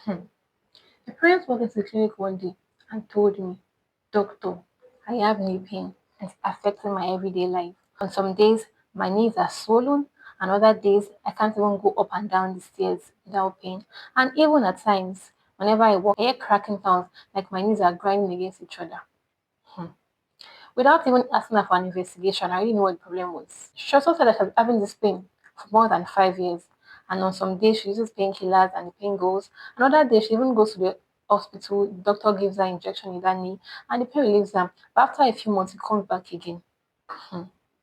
Hmm. A parent walked into the clinic one day and told me, Doctor, I have knee pain. It's affecting my everyday life. On some days, my knees are swollen, and other days, I can't even go up and down the stairs without pain. And even at times, whenever I walk, I hear cracking sounds like my knees are grinding against each other. Hmm. Without even asking her for an investigation, I already knew what the problem was. She also said that she was having this pain for more than 5 years. And on some days, she uses painkillers and the pain goes. Another day, she even goes to the hospital. The doctor gives her injection in that knee and the pain relieves her. But after a few months, it comes back again. Hmm.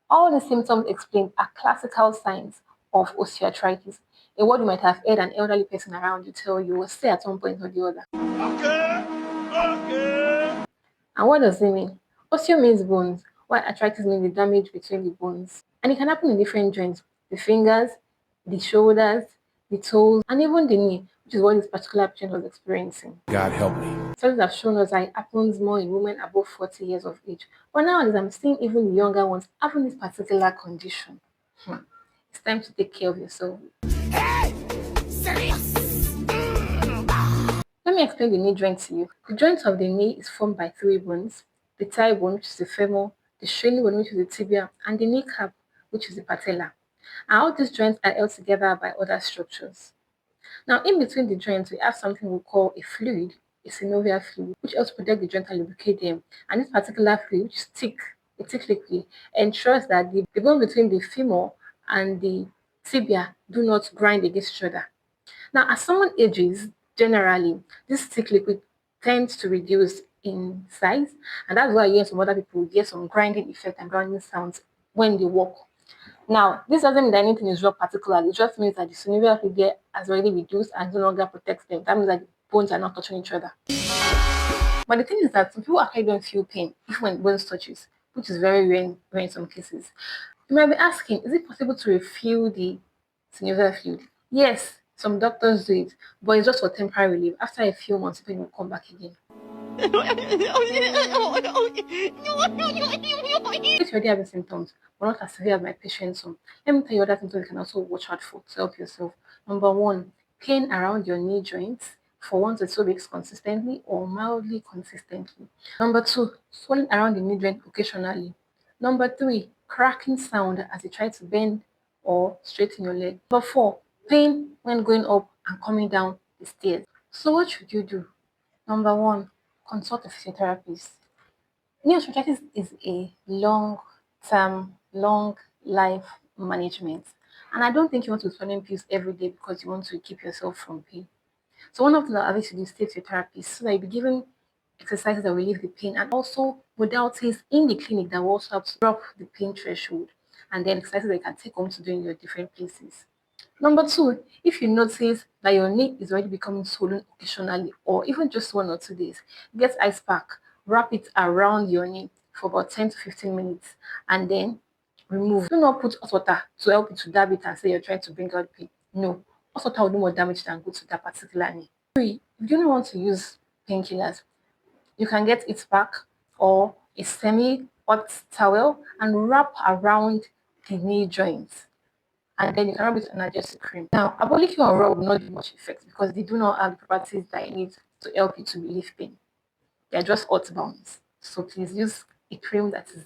All the symptoms explained are classical signs of osteoarthritis, a word you might have heard an elderly person around you tell you or say at one point or the other. Okay, okay. And what does it mean? Osteo means bones, while arthritis means the damage between the bones. And it can happen in different joints, the fingers, the shoulders, the toes, and even the knee, which is what this particular patient was experiencing. God help me. Studies have shown us that it happens more in women above 40 years of age. But nowadays, I'm seeing even younger ones having this particular condition. Hmm. It's time to take care of yourself. Let me explain the knee joint to you. The joint of the knee is formed by three bones: the thigh bone, which is the femur, the shrine bone, which is the tibia, and the kneecap, which is the patella. And all these joints are held together by other structures. Now, in between the joints, we have something we call a fluid, a synovial fluid, which helps protect the joint and lubricate them. And this particular fluid, which is thick, a thick liquid, ensures that the bone between the femur and the tibia do not grind against each other. Now, as someone ages, generally, this thick liquid tends to reduce in size, and that's why you hear some other people get some grinding effect and grinding sounds when they walk. Now, this doesn't mean that anything is wrong particularly, it just means that the synovial fluid there has already reduced and no longer protects them. That means that the bones are not touching each other. But the thing is that some people actually don't feel pain even when bones touches, which is very rare in some cases. You might be asking, is it possible to refill the synovial fluid? Yes, some doctors do it, but it's just for temporary relief. After a few months, the pain will come back again. If you're already having symptoms, but not as severe as my patient's own, let me tell you other symptoms you can also watch out for to help yourself. Number one, pain around your knee joints for 1 to 2 weeks consistently or mildly consistently. Number two, swelling around the knee joint occasionally. Number three, cracking sound as you try to bend or straighten your leg. Number four, pain when going up and coming down the stairs. So what should you do? Number one, consult a physiotherapist. Knee osteoarthritis is a long-term, long life management. And I don't think you want to be swallowing pills every day because you want to keep yourself from pain. So one of the advice you do is stay to your therapist so that you'll be given exercises that will relieve the pain and also modalities in the clinic that will also help to drop the pain threshold and then exercises that you can take home to do in your different places. Number two, if you notice that your knee is already becoming swollen occasionally or even just 1 or 2 days, get ice pack, wrap it around your knee for about 10 to 15 minutes and then remove. Do not put hot water to help you to dab it and say you're trying to bring out pain. No, hot water will do more damage than good to that particular knee. Three, if you don't want to use painkillers, you can get it pack or a semi-hot towel and wrap around the knee joint and then you can rub it on analgesic cream. Now, abolic and rub will not do much effect because they do not have the properties that you need to help you to relieve pain. They are just hot bounds. So please use a cream that is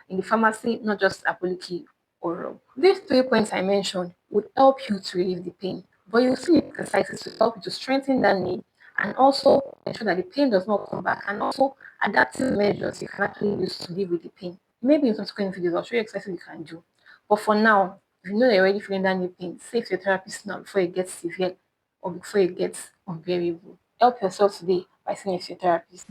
in the pharmacy, not just abolic or rub. These 3 points I mentioned would help you to relieve the pain, but you still need exercises to help you to strengthen that knee and also ensure that the pain does not come back and also adaptive measures you can actually use to deal with the pain. Maybe in subsequent videos I'll show you exercises you can do. But for now, if you know you're already feeling that new pain, say to your therapist now before it gets severe or before it gets unbearable. Help yourself today by seeing a physiotherapist.